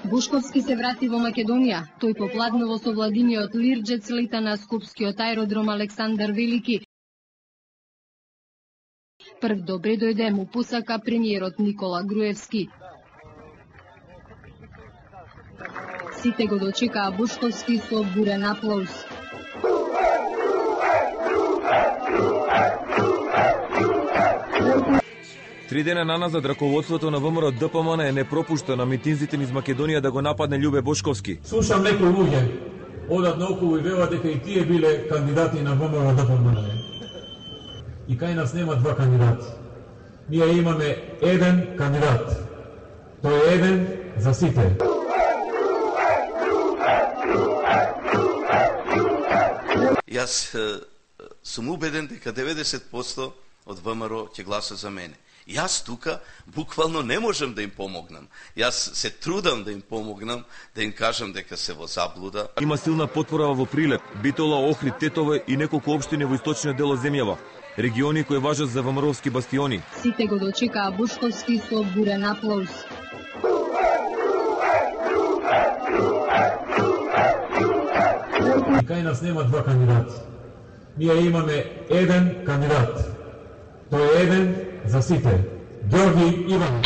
Бушковски се врати во Македонија. Тој попладнува со владиниот Лирџец лета на скопскиот аеродром Александар Велики. Прв добре дојде му посака премиерот Никола Груевски. Сите го дочекаа Бушковски со бурен аплауз. Три дена наназад раководството на ВМРО ДПМН не пропушта на митинзите низ Македонија да го нападне Љубе Бошковски. Слушам некои луѓе одат наоколу и велат дека и тие биле кандидати на ВМРО ДПМН. И кај нас нема два кандидати. Ние имаме еден кандидат. Тој е еден за сите. Јас сум убеден дека 90% од ВМРО ќе гласа за мене. Јас тука буквално не можам да им помогнам. Јас се трудам да им помогнам, да им кажам дека се во заблуда. Има силна потпора во Прилеп, Битола, Охрид, Тетове и неколку општини во источниот дел од земјава. Региони кои важат за ВМРО-вски бастиони. Сите го дочекаа Бушковски со бурен аплауз. И кај нас нема два кандидати. Ние имаме еден кандидат. Тој е еден за сите. Ѓорги Иванов.